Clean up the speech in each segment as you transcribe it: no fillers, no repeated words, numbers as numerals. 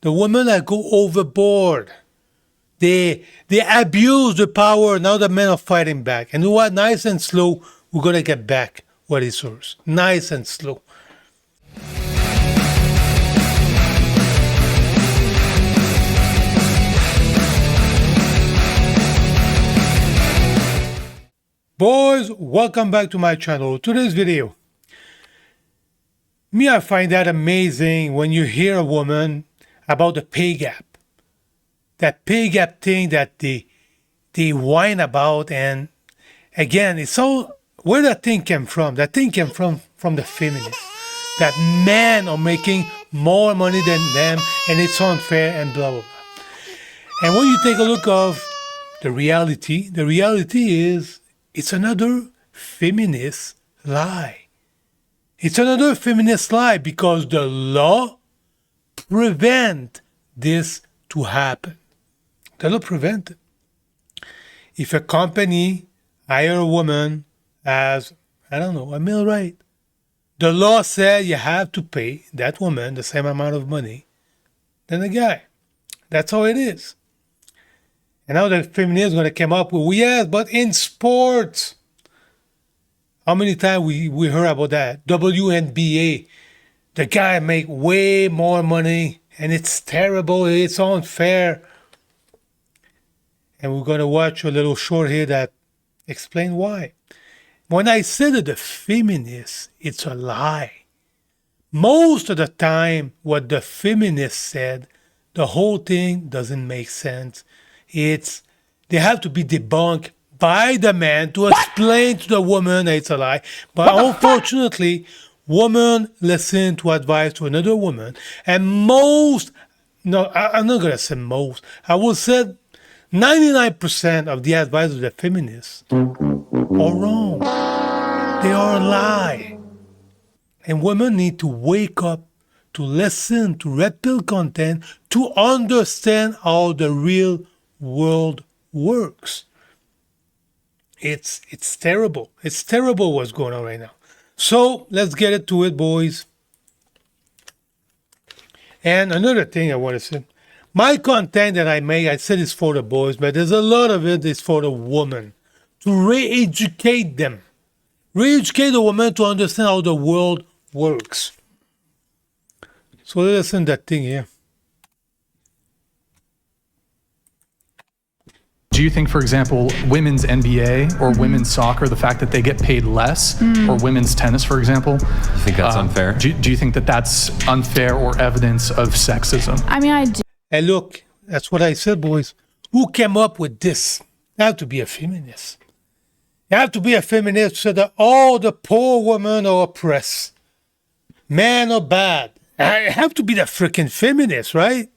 The women that go overboard. They abuse the power. Now the men are fighting back. And you know what? Nice and slow, we're going to get back what is ours. Nice and slow. Boys, welcome back to my channel. Today's video. I find that amazing when you hear a woman about the pay gap. That pay gap thing that they whine about, and again, it's all where that thing came from. That thing came from the feminists. That men are making more money than them, and it's unfair, and blah blah blah. And when you take a look of the reality is it's another feminist lie. It's another feminist lie because the law prevent this to happen. The law prevent it. If a company hire a woman as, I don't know, a millwright, the law says you have to pay that woman the same amount of money than the guy. That's how it is. And now the feminists are going to come up with, well, yes, but in sports. How many times we heard about that? WNBA. The guy make way more money, and it's terrible. It's unfair. And we're going to watch a little short here that explain why. When I said that the feminists, it's a lie. Most of the time, what the feminists said, the whole thing doesn't make sense. They have to be debunked by the man to explain to the woman that it's a lie. But unfortunately, women listen to advice to another woman. And I'm not going to say most. I will say 99% of the advice of the feminists are wrong. They are a lie. And women need to wake up, to listen to red pill content, to understand how the real world works. It's terrible. It's terrible what's going on right now. So let's get into it, boys. And another thing I want to say, my content that I make, I said it's for the boys, but there's a lot of it is for the woman, to re-educate them. Re-educate the woman to understand how the world works. So listen to that thing here. Do you think, for example, women's NBA or women's soccer, the fact that they get paid less, or women's tennis, for example? You think that's unfair? Do you think that that's unfair or evidence of sexism? I mean, I do. Hey, look, that's what I said, boys. Who came up with this? You have to be a feminist. You have to be a feminist so that all the poor women are oppressed. Men are bad. I have to be the freaking feminist, right?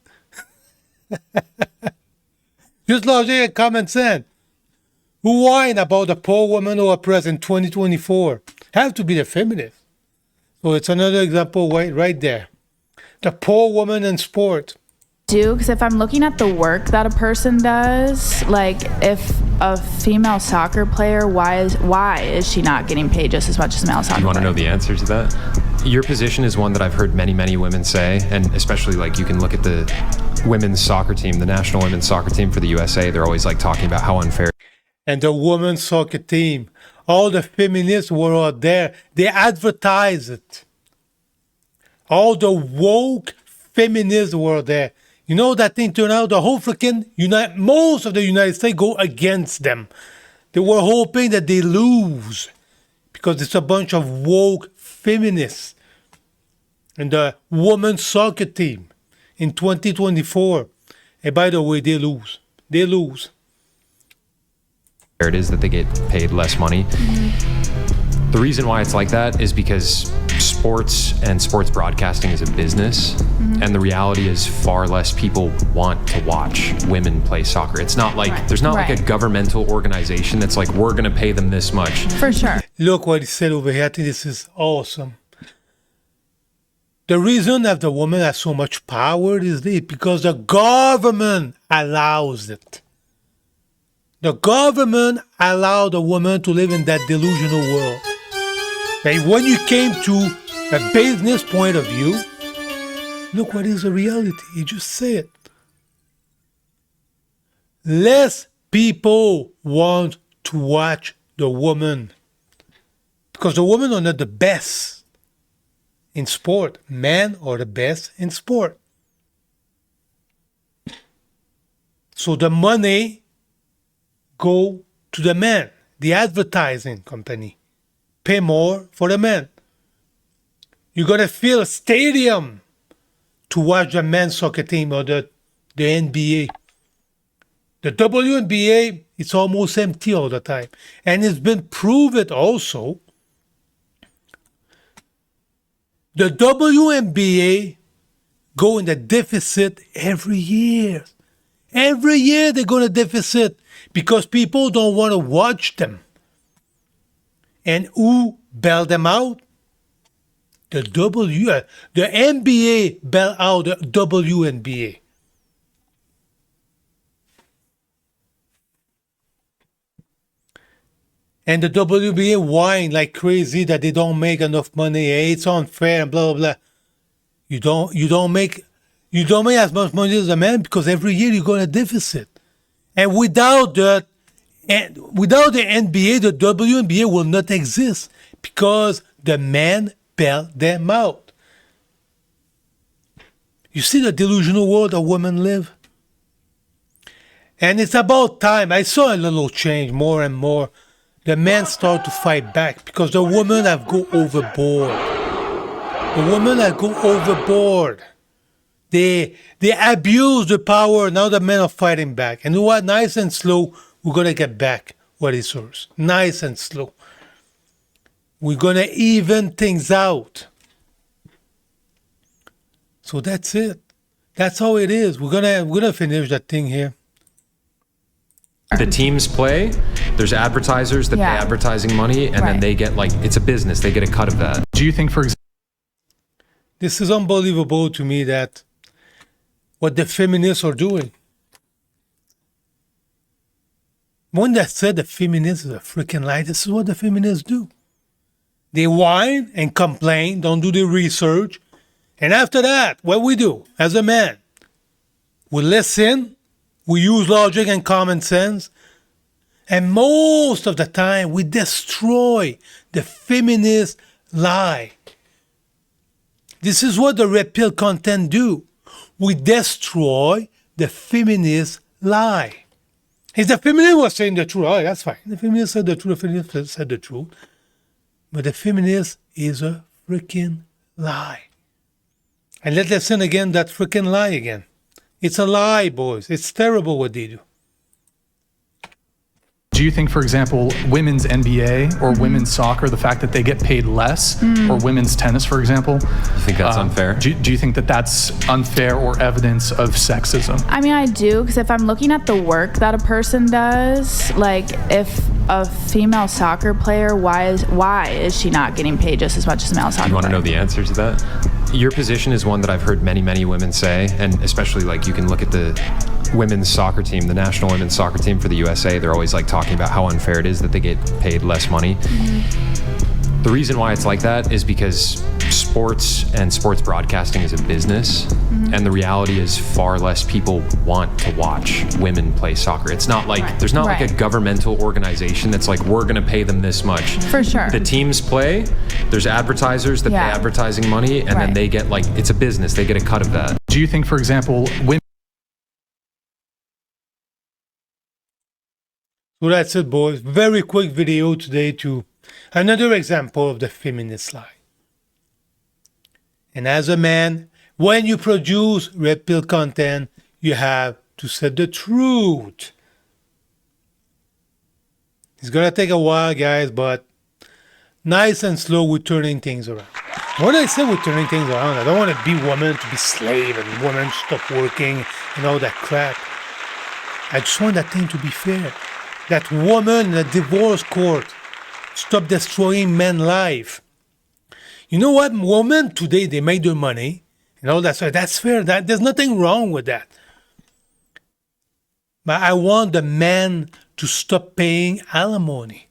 Just logic and common sense. Who whine about the poor woman who are oppressed in 2024? Have to be the feminist. So it's another example right there. The poor woman in sport. Because if I'm looking at the work that a person does, like if a female soccer player, why is she not getting paid just as much as a male soccer player? You want to know the answer to that? Your position is one that I've heard many women say, and especially like you can look at the women's soccer team, the national women's soccer team for the USA. They're always like talking about how unfair. And the women's soccer team, all the feminists were out there. They advertise it. All the woke feminists were there. You know that thing turned out, the whole freaking most of the United States go against them. They were hoping that they lose because it's a bunch of woke feminists. And the women's soccer team in 2024. And by the way, they lose. They lose. It is that they get paid less money. The reason why it's like that is because sports and sports broadcasting is a business, and the reality is far less people want to watch women play soccer. It's not like there's not like a governmental organization that's like, we're going to pay them this much. For sure. Look what he said over here. I think this is awesome. The reason that the woman has so much power is this, because the government allows it. The government allowed the woman to live in that delusional world. And when you came to a business point of view, Look what is the reality. You just say it. Less people want to watch the woman because the women are not the best in sport. Men are the best in sport. So the money go to the men. The advertising company pay more for the men. You gotta fill a stadium to watch the men's soccer team or the NBA. The WNBA, it's almost empty all the time. And it's been proven also. The WNBA go in the deficit every year. Every year they go in a deficit because people don't want to watch them. And who bailed them out? The NBA bailed out the WNBA. And the WNBA whine like crazy that they don't make enough money. Hey, it's unfair and blah blah blah. You don't make as much money as a man because every year you go in a deficit. And without the NBA, the WNBA will not exist because the men bail them out. You see the delusional world that women live? And it's about time. I saw a little change more and more. The men start to fight back because the women have go overboard. The women have go overboard. They abuse the power. Now the men are fighting back. And you know what? Nice and slow, we're going to get back what is ours. Nice and slow. We're going to even things out. So that's it. That's how it is. We're gonna finish that thing here. The teams play, there's advertisers that pay advertising money, and then they get it's a business. They get a cut of that. Do you think, for example, this is unbelievable to me that what the feminists are doing. One that said the feminists is a freaking lie, this is what the feminists do. They whine and complain, don't do the research. And after that, what we do as a man, we listen, we use logic and common sense, and most of the time we destroy the feminist lie. This is what the red pill content do. We destroy the feminist lie. If the feminist was saying the truth, oh, that's fine. The feminist said the truth, the feminist said the truth. But the feminist is a freaking lie. And let's listen again that freaking lie again. It's a lie, boys. It's terrible what they do. do you think, for example, women's NBA or women's soccer, the fact that they get paid less, or women's tennis, for example, You think that's unfair? do you think that that's unfair or evidence of sexism? I mean, I do, because if I'm looking at the work that a person does, like if a female soccer player, why is she not getting paid just as much as a male soccer You want to player? know the answer to that? Your position is one that I've heard many, many women say, and especially like you can look at the women's soccer team, the national women's soccer team for the USA. They're always like talking about how unfair it is that they get paid less money. Mm-hmm. The reason why it's like that is because sports and sports broadcasting is a business, and the reality is far less people want to watch women play soccer. It's not like there's not like a governmental organization that's like, we're going to pay them this much. For sure. The teams play, there's advertisers that pay advertising money, and then they get like, it's a business, they get a cut of that. Do you think, for example, women... So that's it, boys. Very quick video today to another example of the feminist lie. And as a man, when you produce red pill content, you have to say the truth. It's gonna take a while, guys, but nice and slow, we're turning things around. When I say we're turning things around, I don't want to be women to be slave and women stop working and all that crap. I just want that thing to be fair. That woman in a divorce court stop destroying men's life. You know what? Women today, they make their money. You know, that's fair. There's nothing wrong with that. But I want the men to stop paying alimony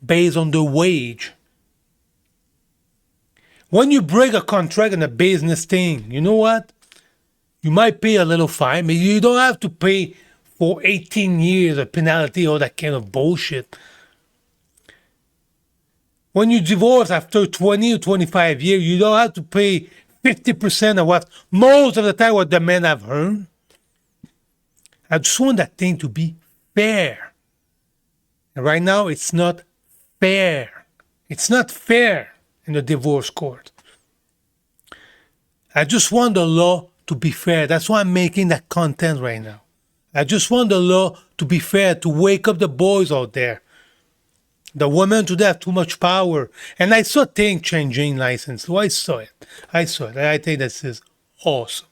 based on the wage. When you break a contract in a business thing, you know what? You might pay a little fine, but you don't have to pay for 18 years of penalty, all that kind of bullshit. When you divorce after 20 or 25 years, you don't have to pay 50% of what most of the time what the men have earned. I just want that thing to be fair. And right now, it's not fair. It's not fair in the divorce court. I just want the law to be fair. That's why I'm making that content right now. I just want the law to be fair, to wake up the boys out there. The women today have too much power. And I saw things changing license. I saw it. I think this is awesome.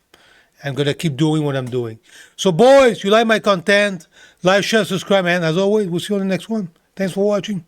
I'm going to keep doing what I'm doing. So, boys, you like my content? Like, share, subscribe, and as always, we'll see you on the next one. Thanks for watching.